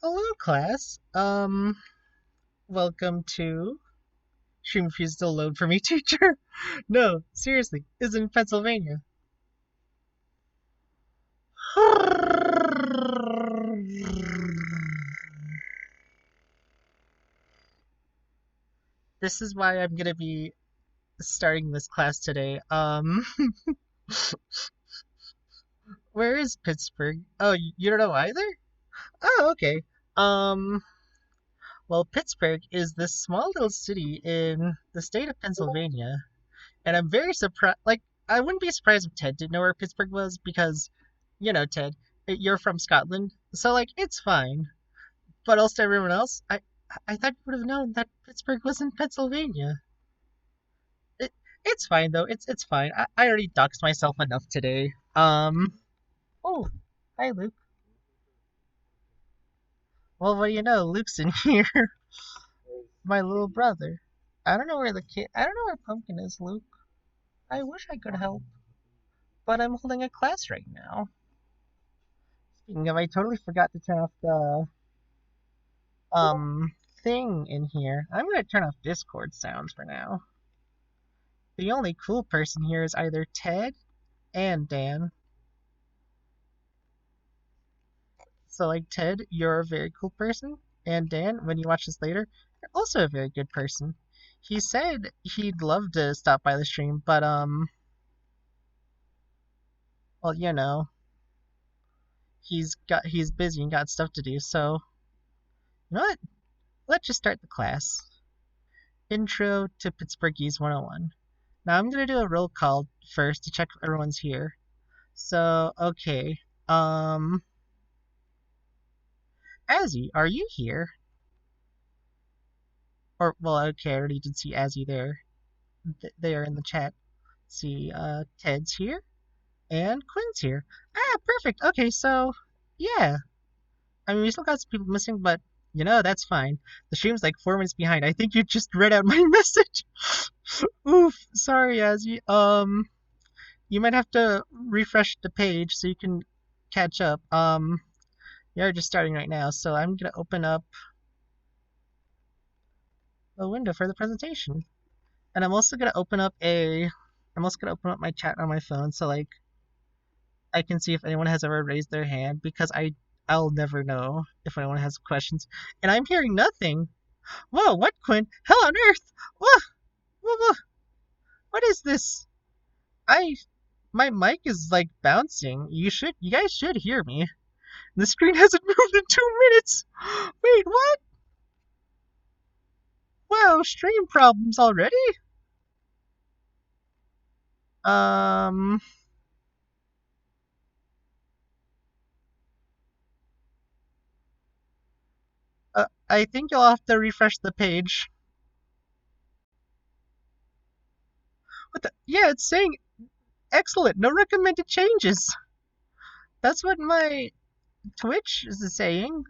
Hello, class. Welcome to Stream refused to load for me, teacher. No, seriously, is in Pennsylvania. This is why I'm gonna be starting this class today. Where is Pittsburgh? Oh, you don't know either? Oh, okay. Um, well, Pittsburgh is this small little city in the state of Pennsylvania, and I'm very surprised. Like, I wouldn't be surprised if Ted didn't know where Pittsburgh was because, Ted, you're from Scotland, so like it's fine. But also everyone else, I thought you would have known that Pittsburgh was in Pennsylvania. It, it's fine though. It's fine. I already doxed myself enough today. Oh, hi Luke. Well, what do you know? Luke's in here. My little brother. I don't know where the kid. I don't know where Pumpkin is, Luke. I wish I could help, but I'm holding a class right now. Speaking of, I totally forgot to turn off the thing in here. I'm gonna turn off Discord sounds for now. The only cool person here is either Ted and Dan. So like Ted, you're a very cool person, and Dan, when you watch this later, you're also a very good person. He said he'd love to stop by the stream, but well, he's busy and got stuff to do. So you know what? Let's just start the class. Intro to Pittsburghese 101. Now I'm gonna do a roll call first to check if everyone's here. So, okay. Um, Azzy, are you here? Or, well, okay, I already did see Azzy there. They are in the chat. See, Ted's here, and Quinn's here. Ah, perfect. Okay, so, yeah. I mean, we still got some people missing, but, that's fine. The stream's like 4 minutes behind. I think you just read out my message. Oof, sorry, Azzy. You might have to refresh the page so you can catch up. You're just starting right now, so I'm gonna open up a window for the presentation. And I'm also gonna open up my chat on my phone so like I can see if anyone has ever raised their hand because I'll never know if anyone has questions. And I'm hearing nothing. Whoa, what Quinn? Hell on earth! Whoa, whoa, whoa. What is this? I my mic is like bouncing. You guys should hear me. The screen hasn't moved in 2 minutes. Wait, what? Wow, stream problems already? Um, I think you'll have to refresh the page. What the? Yeah, it's saying excellent, no recommended changes. That's what my Twitch is saying.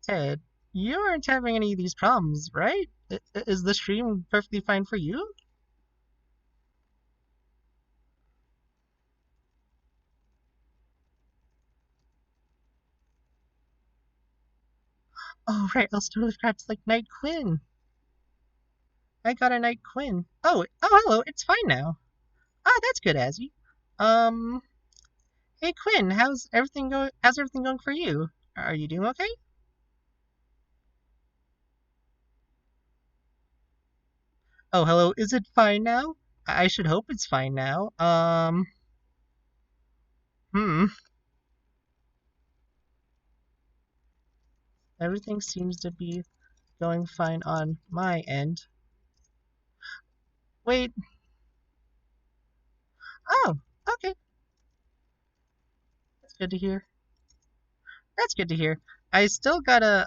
Ted, you aren't having any of these problems, right? Is the stream perfectly fine for you? Oh, right, I was totally forgot to like Night Quinn. I got a Night Quinn. Oh, hello, it's fine now. Ah, that's good, Azzy. Um, hey Quinn, How's everything going for you? Are you doing okay? Oh, hello. Is it fine now? I should hope it's fine now. Hmm. Everything seems to be going fine on my end. Wait. Oh, okay. That's good to hear. That's good to hear. I still gotta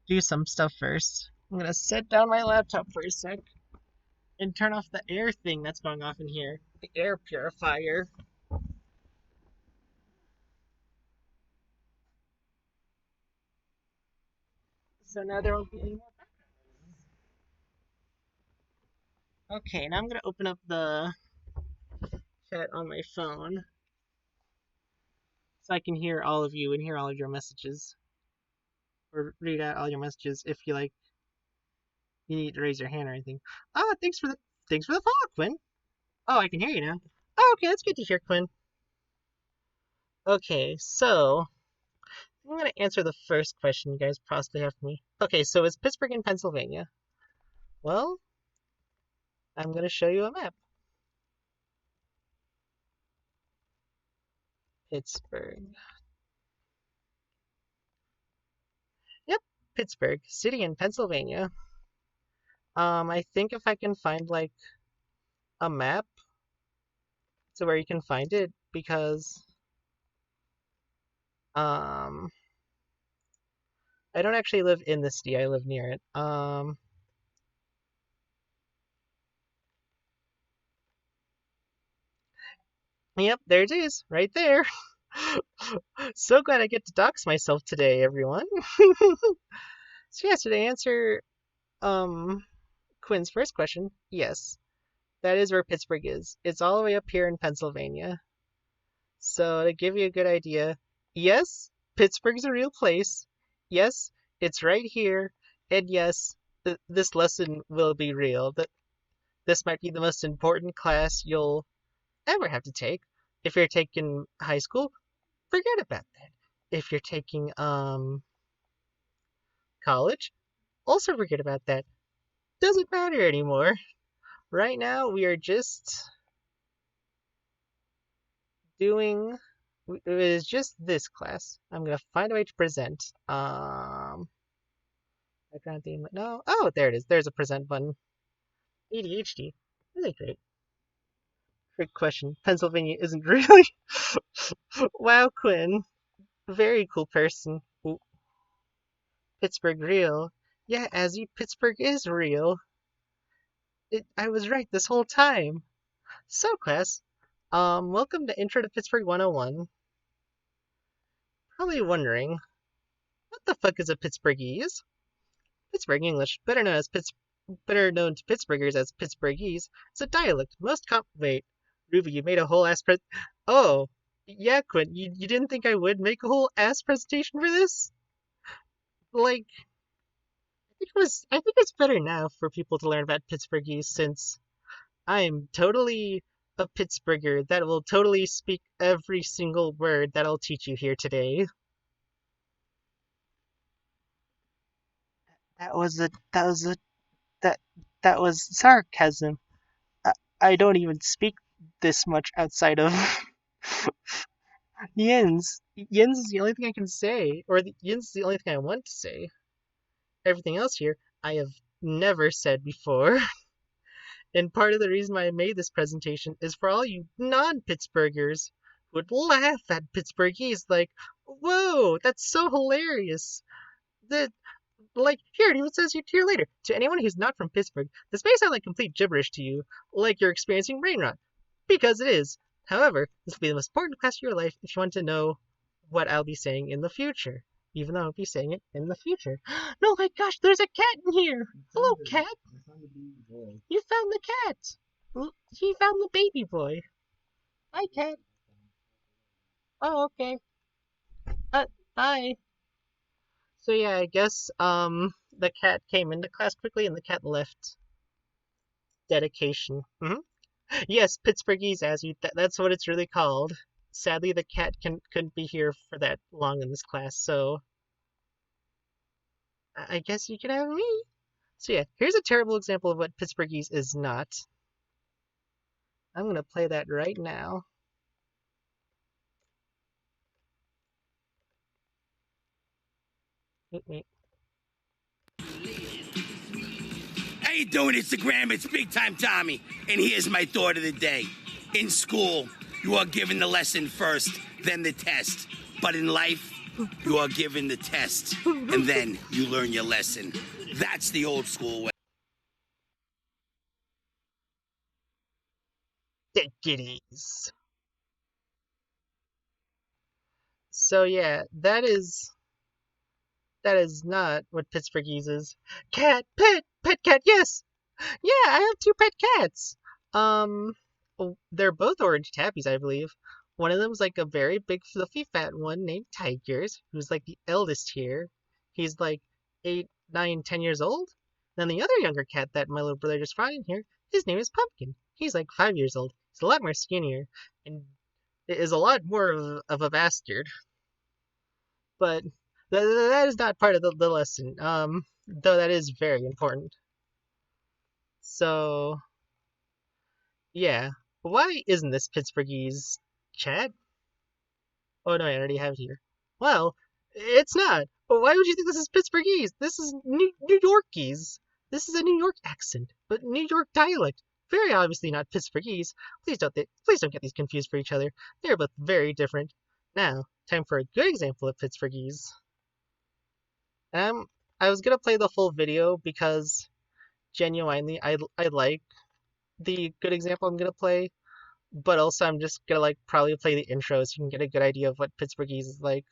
do some stuff first. I'm gonna set down my laptop for a sec and turn off the air thing that's going off in here. The air purifier. So now there won't be any more. Okay, now I'm gonna open up the chat on my phone so I can hear all of you and hear all of your messages, or read out all your messages if you like. You need to raise your hand or anything. Ah, thanks for the follow, Quinn. Oh, I can hear you now. Oh, okay, that's good to hear, Quinn. Okay, so I'm gonna answer the first question you guys possibly have for me. Okay, so is Pittsburgh in Pennsylvania? Well, I'm gonna show you a map. Pittsburgh. Yep, Pittsburgh, city in Pennsylvania. I think if I can find like a map to where you can find it, because um I don't actually live in the city, I live near it. Yep, there it is, right there. So glad I get to dox myself today, everyone. So yes, to answer um Quinn's first question, yes, that is where Pittsburgh is. It's all the way up here in Pennsylvania. So to give you a good idea, yes, Pittsburgh's a real place. Yes, it's right here. And yes, this lesson will be real. That this might be the most important class you'll ever have to take. If you're taking high school, forget about that. If you're taking college, also forget about that. Doesn't matter anymore. Right now, we are just doing. It is just this class. I'm gonna find a way to present. Background theme. No. Oh, there it is. There's a present button. ADHD. Really great. Great question. Pennsylvania isn't really. Wow, Quinn. Very cool person. Ooh, Pittsburgh real. Yeah, Azzy, Pittsburgh is real. I was right this whole time. So, class, welcome to Intro to Pittsburgh 101. Probably wondering, what the fuck is a Pittsburghese? Pittsburgh English, better known to Pittsburghers as Pittsburghese, is a dialect. Wait, Ruby, you made a whole ass Oh, yeah, Quinn, you didn't think I would make a whole ass presentation for this? Like, I think it's better now for people to learn about Pittsburghese since I'm totally a Pittsburgher that will totally speak every single word that I'll teach you here today. That was a that was a that that was sarcasm. I, I don't even speak this much outside of Yins. Yins is the only thing I can say, or Yins is the only thing I want to say. Everything else here, I have never said before. And part of the reason why I made this presentation is for all you non-Pittsburghers who would laugh at Pittsburghese, like, whoa, that's so hilarious. That, like, here, it even says here later. To anyone who's not from Pittsburgh, this may sound like complete gibberish to you, like you're experiencing brain rot. Because it is. However, this will be the most important class of your life if you want to know what I'll be saying in the future. Even though I'll be saying it in the future. No, my gosh, there's a cat in here! Hello, cat! You found the cat! He found the baby boy. Hi, cat. Oh, okay. Bye. So yeah, I guess the cat came into class quickly and the cat left. Dedication. Yes, Pittsburghese, as that's what it's really called. Sadly, the cat couldn't be here for that long in this class, so I guess you can have me. So yeah, here's a terrible example of what Pittsburghese is not. I'm gonna play that right now. How you doing, Instagram? It's Big Time Tommy, and here's my thought of the day. In school, you are given the lesson first, then the test. But in life, you are given the test, and then you learn your lesson. That's the old school way. Take it easy. So yeah, that is not what Pittsburghese is. Cat, pet cat, yes! Yeah, I have two pet cats. Um, they're both orange tabbies, I believe. One of them's like a very big, fluffy, fat one named Tigers, who's like the eldest here. He's like 8, 9, 10 years old. Then the other younger cat that my little brother just brought in here, his name is Pumpkin. He's like 5 years old. He's a lot more skinnier and is a lot more of a bastard. But that is not part of the lesson. Though that is very important. So yeah. Why isn't this Pittsburghese chat? Oh no, I already have it here. Well, it's not. But why would you think this is Pittsburghese? This is New Yorkies. This is a New York accent, but New York dialect. Very obviously not Pittsburghese. Please don't get these confused for each other. They are both very different. Now, time for a good example of Pittsburghese. Um, I was gonna play the full video because genuinely I like the good example I'm gonna play, but also I'm just gonna like probably play the intro so you can get a good idea of what Pittsburghese is like.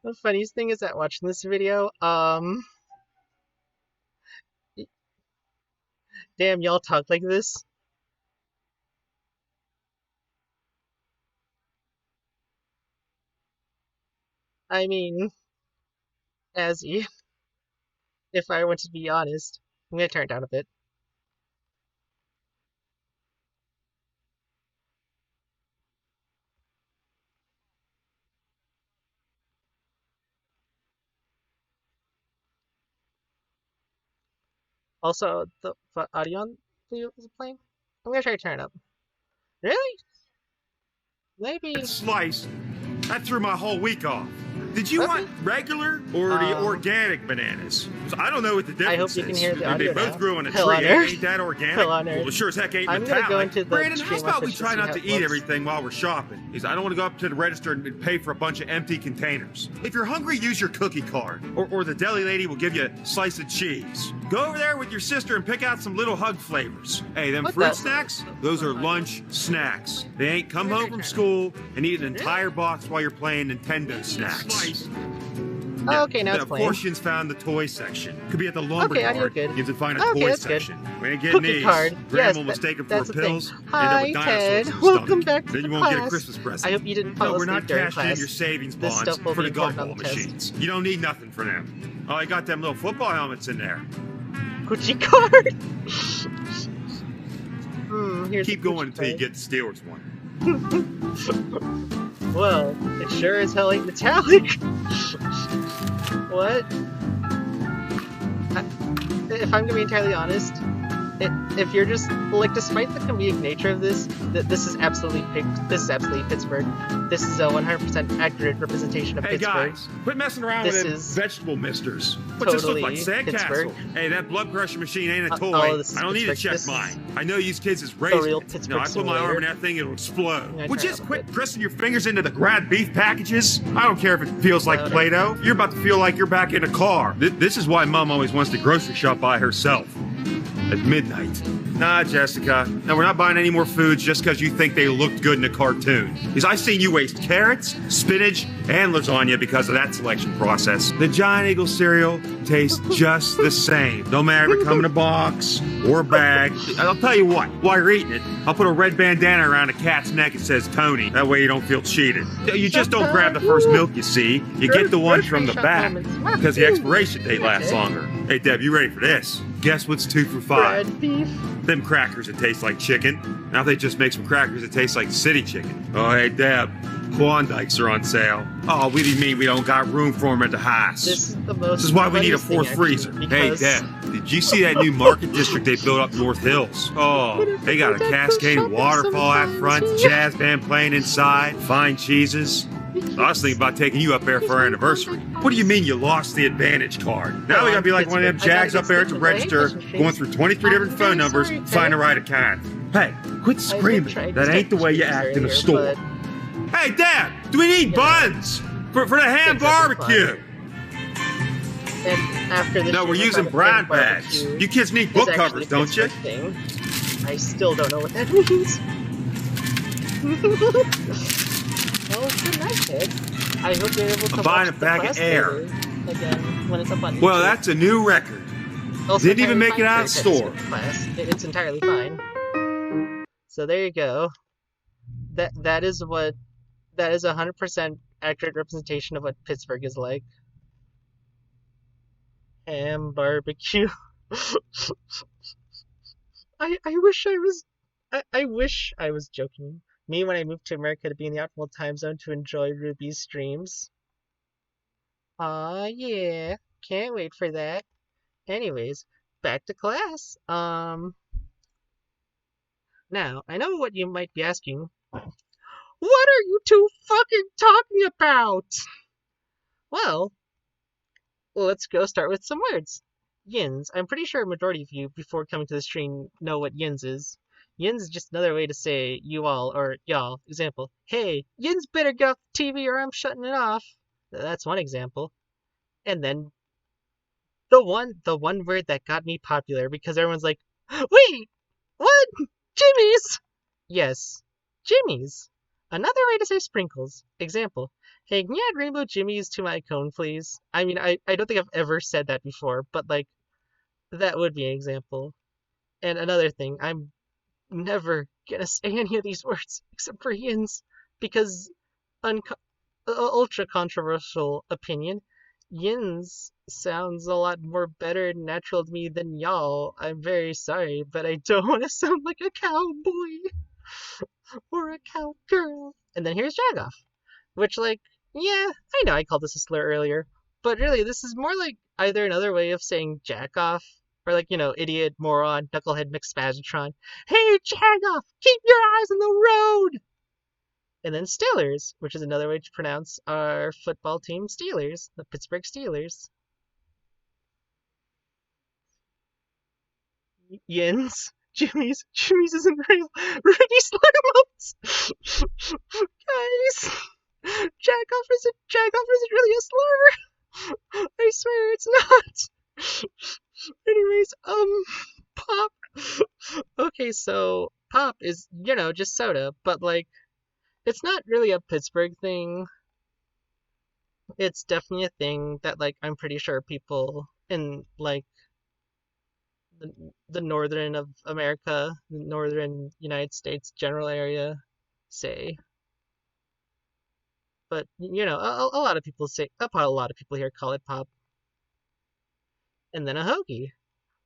The funniest thing is that watching this video, damn, y'all talk like this. I mean, as if I were to be honest, I'm gonna turn it down a bit. Also, the audio on video is playing. I'm gonna try to turn it up. Really? Maybe. Slice. That threw my whole week off. Did you Okay. want regular or the organic bananas? 'Cause I don't know what the I hope difference you can is. hear the They audio both now. grew on a Hell tree. on earth. Ain't that organic? Hell on earth. Well, it sure as heck ain't I'm gonna metallic. go into the Brandon, how stream on about we Twitch to try see not how to it eat looks. everything while we're shopping? Because I don't want to go up to the register and pay for a bunch of empty containers. If you're hungry, use your cookie card. Or the deli lady will give you a slice of cheese. Go over there with your sister and pick out some little hug flavors. Hey, them What fruit the- snacks, those are lunch snacks. They ain't come home from school and eat an entire box while you're playing Nintendo snacks. Oh, okay, now the it's playing. portions found the toy section. Could be at the lumber Okay, audio yard. good. You have to find a Okay, toy that's good. section. We ain't getting Cookie these. card. Grandma Yes, will mistake them for that's the thing. pills. End up Hi, with dinosaurs Ted. in the Welcome stomach. back to Then you the won't get a class. Christmas present. I hope you didn't No, fall we're asleep not during cashing in class. your savings This bonds stuff will for be the important gumball on the test. machines. You don't need nothing for them. Oh, I got them little football helmets in there. Gucci card. Here's Keep the Gucci going until you card. get the Steelers one. Well, it sure as hell ain't metallic. What? If I'm gonna be entirely honest, if you're just like, despite the comedic nature of this, this is absolutely Pittsburgh. This is a 100% accurate representation of Hey Pittsburgh. guys, quit messing around This with them is vegetable misters. What's this look like? totally Sandcastle. Pittsburgh. Hey, that blood pressure machine ain't a All toy. of this is I don't need to Pittsburgh. check This is mine. I know these kids is the raising real it. Pittsburgh I put my arm in simulator. that thing, it'll explode. I'm Would gonna you turn just it up a quit bit. pressing your fingers into the ground beef packages? I don't care if it feels like Louder. Play-Doh. You're about to feel like you're back in a car. This is why Mom always wants to grocery shop by herself. At midnight. Nah, Jessica. No, we're not buying any more foods just because you think they looked good in a cartoon. Because I've seen you waste carrots, spinach, and lasagna because of that selection process. The Giant Eagle cereal tastes just the same. No matter if it come in a box or a bag. I'll tell you what, while you're eating it, I'll put a red bandana around a cat's neck that says Tony. That way you don't feel cheated. You just don't grab the first milk you see. You get the one from the back. Because the expiration date lasts longer. Hey, Deb, you ready for this? Guess what's 2 for $5? Bread beef. Them crackers that taste like chicken. Now they just make some crackers that taste like city chicken. Oh, hey, Deb, Klondikes are on sale. Oh, what do you mean we don't got room for them at the house? This is the most. This is why we need a funniest thing, fourth actually, freezer. Hey, because- Deb, did you see that new market district they built up North Hills? Oh, they got a cascading waterfall out front, jazz band playing inside, fine cheeses. I was thinking about taking you up there for our anniversary. What do you mean you lost the Advantage card? Now we gotta be like one of them jags up there at the register, going through 23 different phone numbers, find the right account. Hey, quit screaming. That ain't the way you act in a store. Hey, Dad, do we need buns for the ham barbecue? And after this, No, we're using brown bags. You kids need book covers, don't you? Thing. I still don't know what that means. Well, it's good night, kid. I hope you're able to buying watch a bag of air again when it's up on YouTube. Well, that's a new record. Also Didn't even make it out of the store. It's entirely fine. So there you go. That is 100% accurate representation of what Pittsburgh is like. Ham barbecue. I wish I was joking. Me when I moved to America to be in the optimal time zone to enjoy Ruby's streams. Aw yeah, can't wait for that. Anyways, back to class. Now, I know what you might be asking. What are you two fucking talking about? Well, let's go start with some words. Yins. I'm pretty sure a majority of you, before coming to the stream, know what yins is. Yins is just another way to say you all or y'all. Example, hey, yins better get off the TV or I'm shutting it off. That's one example. And then the one word that got me popular because everyone's like, wait, what? Jimmy's! Yes, Jimmy's. Another way to say sprinkles. Example, hey, can you add rainbow Jimmy's to my cone, please? I mean, I don't think I've ever said that before, but like, that would be an example. And another thing, I'm never gonna say any of these words except for yins because ultra controversial opinion. Yins sounds a lot more better and natural to me than y'all. I'm very sorry, but I don't want to sound like a cowboy or a cowgirl. And then here's Jagoff, which, like, yeah, I know I called this a slur earlier, but really this is more like either another way of saying jack off, or like, you know, idiot, moron, knucklehead, McSpazatron. Hey, Jagoff, keep your eyes on the road! And then Steelers, which is another way to pronounce our football team Steelers, the Pittsburgh Steelers. Yins. Jimmy's isn't real. Ruby Slurmos! Guys! Jagoff isn't really a slur! I swear it's not! Anyways, Pop. Okay, so Pop is, you know, just soda, but like, it's not really a Pittsburgh thing. It's definitely a thing that, like, I'm pretty sure people in, like, the northern of America, the northern United States general area say. But, you know, a lot of people say, a lot of people here call it Pop. And then a hoagie.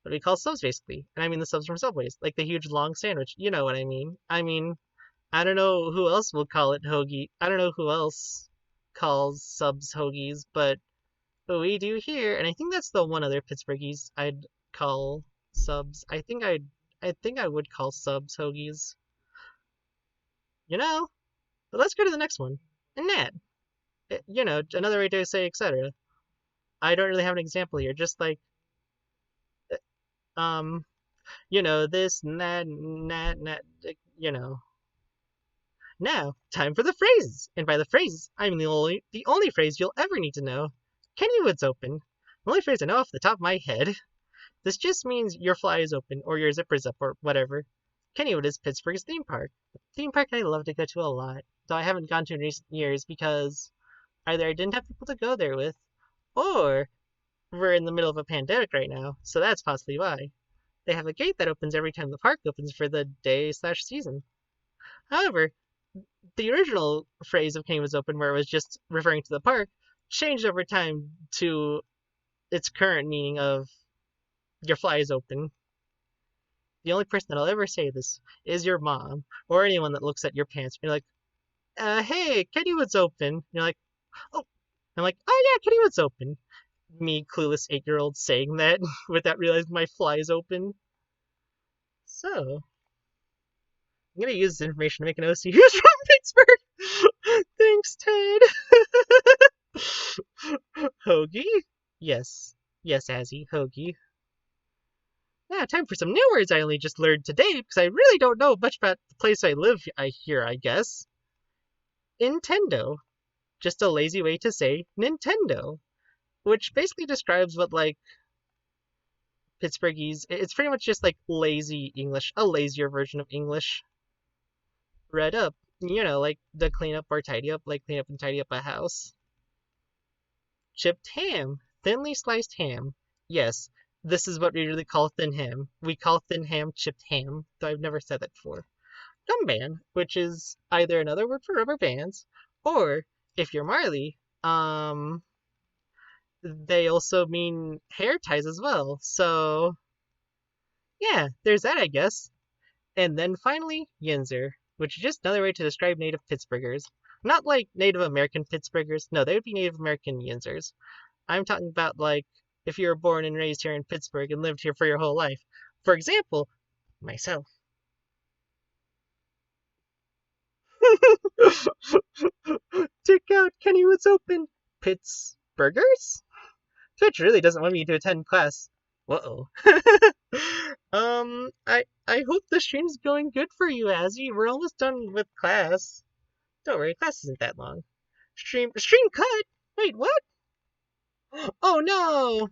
What we call subs, basically. And I mean the subs from Subways. Like the huge long sandwich. You know what I mean. I don't know who else will call it hoagie. I don't know who else calls subs hoagies, but we do here. And I think that's the one other Pittsburghese I'd call subs. I think I would call subs hoagies. You know? But let's go to the next one. And Nat. You know, another way to say etc. I don't really have an example here. Just like, you know, this, Nat, you know. Now, time for the phrases. And by the phrases, I mean the only phrase you'll ever need to know. Kennywood's open. The only phrase I know off the top of my head. This just means your fly is open, or your zipper's up, or whatever. Kennywood is Pittsburgh's theme park. A theme park I love to go to a lot, though I haven't gone to in recent years because either I didn't have people to go there with, or we're in the middle of a pandemic right now, so that's possibly why. They have a gate that opens every time the park opens for the day/season. However, the original phrase of Kennywood's open, where it was just referring to the park, changed over time to its current meaning of your fly is open. The only person that'll ever say this is your mom, or anyone that looks at your pants. You're like, hey, Kennywood's open. You're like, oh. I'm like, oh yeah, Kennywood's open. Me, clueless 8-year-old, saying that without realizing my fly is open. So, I'm gonna use this information to make an OC who's from Pittsburgh. Thanks, Ted. Hoagie? Yes, Azzy, hoagie. Now, time for some new words I only just learned today because I really don't know much about the place I live here, I guess. Intendo. Just a lazy way to say Nintendo, which basically describes what like Pittsburghese. It's pretty much just like lazy English, a lazier version of English read up. Like the clean up or tidy up, like clean up and tidy up a house. Chipped ham, thinly sliced ham. Yes, this is what we really call thin ham. We call thin ham chipped ham, though I've never said that before. Gum band, which is either another word for rubber bands, or if you're Marley, they also mean hair ties as well. So yeah, there's that, I guess. And then finally, Yinzer, which is just another way to describe native Pittsburghers. Not like Native American Pittsburghers. No, they would be Native American Yinzers. I'm talking about like if you were born and raised here in Pittsburgh and lived here for your whole life. For example, myself. Check out Kenny Woods Open. Pittsburghers? Twitch really doesn't want me to attend class. Uh-oh. I hope the stream's going good for you, Azzy. We're almost done with class. Don't worry, class isn't that long. Stream cut? Wait, what? Oh no!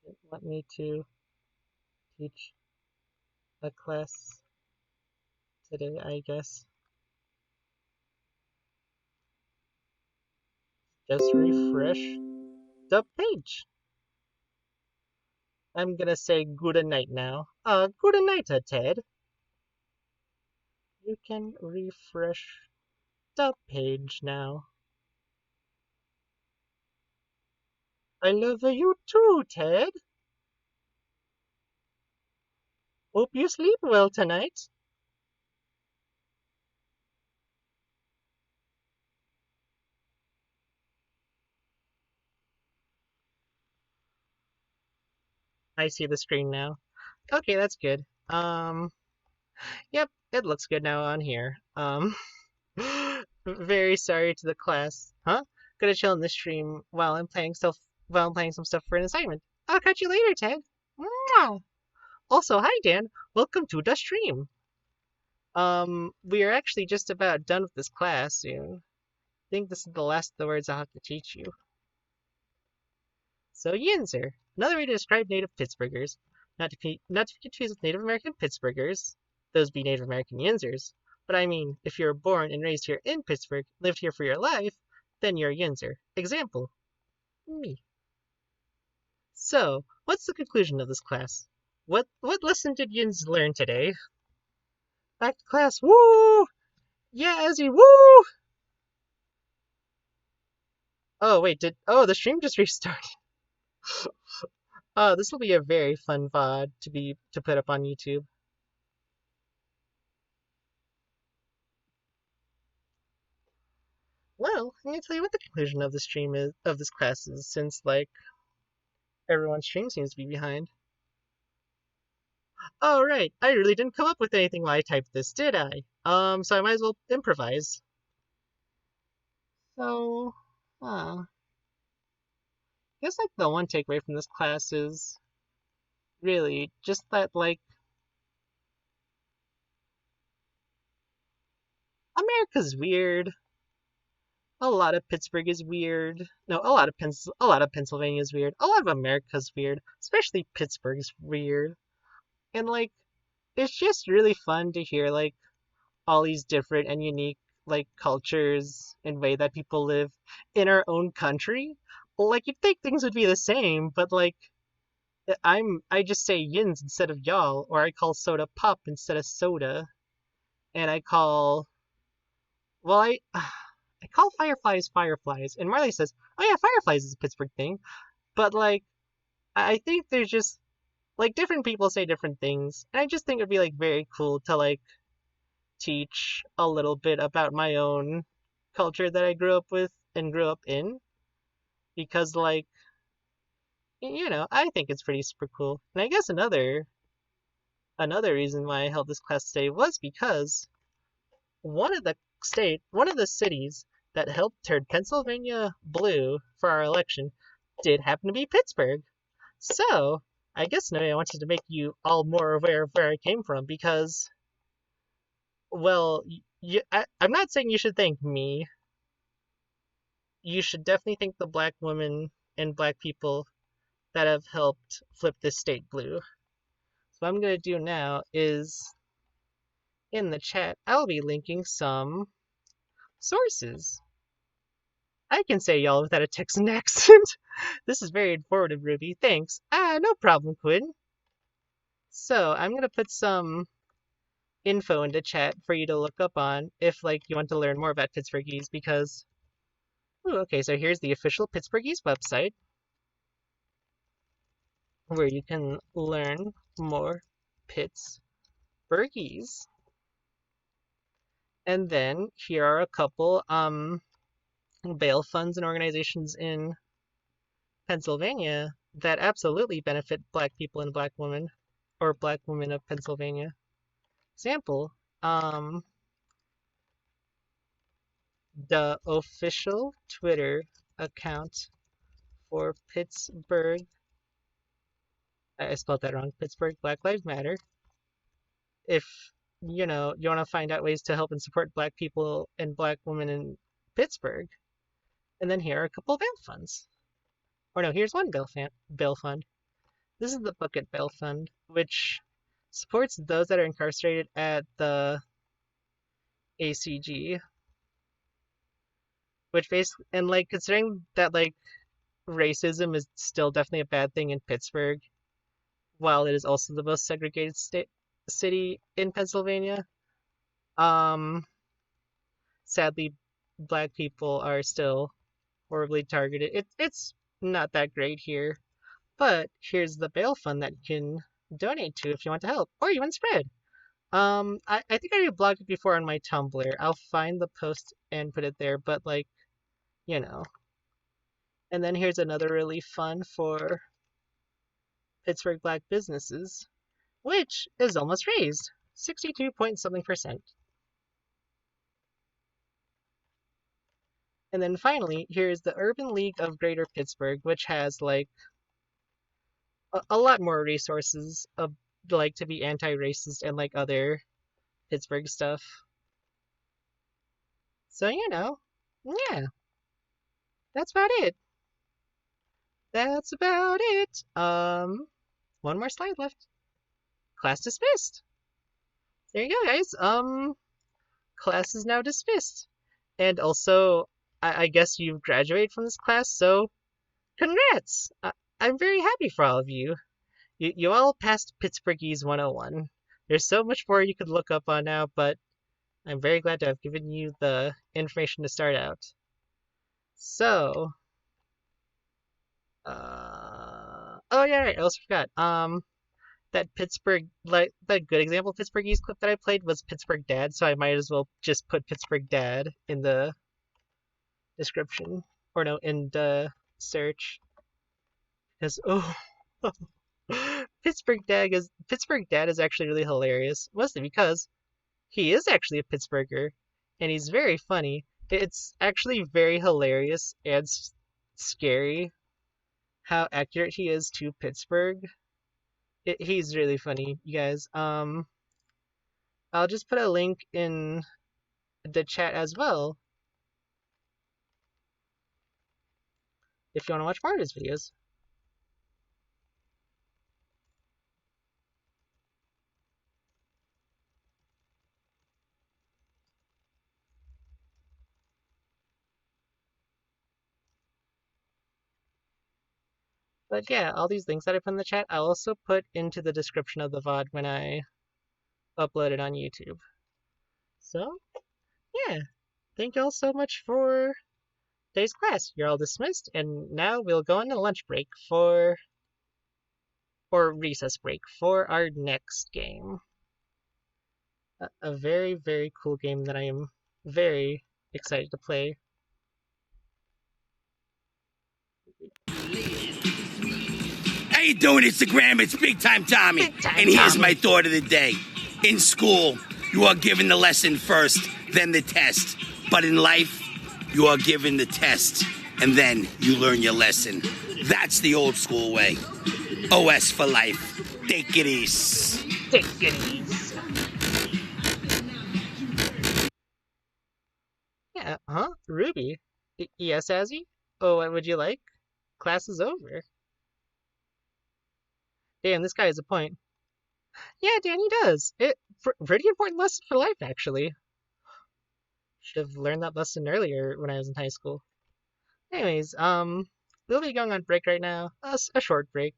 It want me to teach a class today, I guess. Just refresh the page. I'm gonna say good night now. Good night, Ted. You can refresh the page now. I love you too, Ted. Hope you sleep well tonight. I see the screen now. Okay, that's good. Yep, it looks good now on here. Very sorry to the class. Huh? Gonna chill in the stream while I'm playing some stuff for an assignment. I'll catch you later, Ted. Mwah! Also, hi Dan. Welcome to the stream. We are actually just about done with this class soon. I think this is the last of the words I'll have to teach you. So Yinzer, another way to describe native Pittsburghers, not to be confused with Native American Pittsburghers. Those be Native American Yinzers. But I mean, if you're born and raised here in Pittsburgh, lived here for your life, then you're a Yinzer. Example, me. So, what's the conclusion of this class? What lesson did Yins learn today? Back to class, woo! Yeah, Ezzy, woo! Oh wait, the stream just restarted. Oh, this will be a very fun VOD to put up on YouTube. Well, I'm gonna tell you what the conclusion of this class is, since like everyone's stream seems to be behind. Oh right, I really didn't come up with anything while I typed this, did I? So I might as well improvise. So, I guess like the one takeaway from this class is really just that like America's weird. A lot of Pittsburgh is weird. No, a lot of Pennsylvania is weird. A lot of America's weird, especially Pittsburgh's weird. And like it's just really fun to hear like all these different and unique like cultures and way that people live in our own country. Like you'd think things would be the same, but like I just say yins instead of y'all, or I call soda pop instead of soda, and I call well I call fireflies, and Marley says, oh yeah, fireflies is a Pittsburgh thing, but like I think there's just like different people say different things, and I just think it'd be like very cool to like teach a little bit about my own culture that I grew up with and grew up in, because like I think it's pretty super cool. And I guess another reason why I held this class today was because one of the cities that helped turn Pennsylvania blue for our election did happen to be Pittsburgh. So, I guess now I wanted to make you all more aware of where I came from because, well, I'm not saying you should thank me. You should definitely thank the black women and black people that have helped flip this state blue. So, what I'm going to do now is in the chat, I'll be linking some sources. I can say y'all without a Texan accent. This is very informative, Ruby. Thanks. No problem, Quinn. So, I'm going to put some info into chat for you to look up on if, like, you want to learn more about Pittsburghese because... Ooh, okay, so here's the official Pittsburghese website where you can learn more Pittsburghese. And then here are a couple bail funds and organizations in Pennsylvania that absolutely benefit black people and black women, or black women of Pennsylvania. Example, the official Twitter account for Pittsburgh, I spelled that wrong, Pittsburgh Black Lives Matter. If you want to find out ways to help and support black people and black women in Pittsburgh. And then here are a couple of bail funds. Or no, here's one bail fund. This is the Bukit Bail Fund, which supports those that are incarcerated at the ACG. Which basically, and like considering that like racism is still definitely a bad thing in Pittsburgh, while it is also the most segregated city in Pennsylvania, sadly, black people are still horribly targeted. It's not that great here, but here's the bail fund that you can donate to if you want to help, or even spread. I think I blogged it before on my Tumblr. I'll find the post and put it there, but like, And then here's another relief fund for Pittsburgh black businesses, which is almost raised, 62 point something %. And then finally, here's the Urban League of Greater Pittsburgh, which has like a lot more resources of like to be anti-racist and like other Pittsburgh stuff. So yeah, that's about it. That's about it. One more slide left. Class dismissed. There you go, guys. Class is now dismissed. And also, I guess you've graduated from this class, so congrats! I'm very happy for all of you. You all passed Pittsburghese 101. There's so much more you could look up on now, but I'm very glad to have given you the information to start out. So, oh yeah, right, I almost forgot. That Pittsburgh, like, that good example Pittsburghese clip that I played was Pittsburgh Dad, so I might as well just put Pittsburgh Dad in the description, or no, in the search. Because, Pittsburgh Dad is actually really hilarious, mostly because he is actually a Pittsburgher, and he's very funny. It's actually very hilarious and scary how accurate he is to Pittsburgh. He's really funny, you guys. I'll just put a link in the chat as well if you want to watch more of his videos. But yeah, all these links that I put in the chat, I'll also put into the description of the VOD when I upload it on YouTube. So, yeah. Thank you all so much for today's class. You're all dismissed, and now we'll go on a lunch break or recess break for our next game. A very, very cool game that I am very excited to play. How you doing, Instagram? It's Big Time Tommy. And here's my thought of the day. In school, you are given the lesson first, then the test. But in life, you are given the test, and then you learn your lesson. That's the old school way. OS for life. Take it easy. Take it easy. Yeah, huh? Ruby? Yes, Azzy? Oh, what would you like? Class is over. Damn, this guy has a point. Yeah, Danny does. Pretty important lesson for life, actually. Should have learned that lesson earlier when I was in high school. Anyways, we'll be going on break right now. A short break.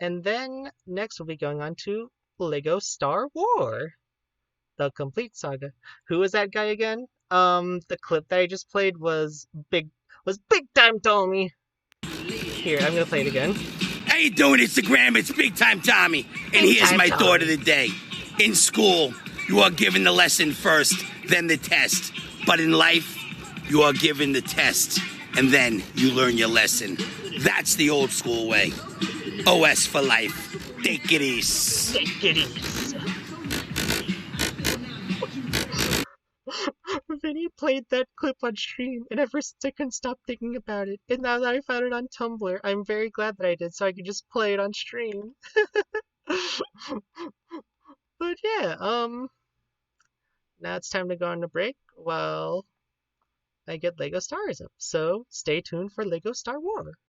And then next we'll be going on to Lego Star War, the complete saga. Who was that guy again? The clip that I just played was big time Tommy. Here, I'm gonna play it again. How you doing, Instagram? It's Big Time Tommy, and Big here's Time my Tommy. thought of the day. In school, you are given the lesson first, then the test. But in life, you are given the test, and then you learn your lesson. That's the old school way. OS for life. Take it easy. Take it easy. Vinny played that clip on stream, and ever since I couldn't stop thinking about it. And now that I found it on Tumblr, I'm very glad that I did, so I could just play it on stream. But yeah, now it's time to go on a break. Well, I get Lego Stars up, so stay tuned for Lego Star War.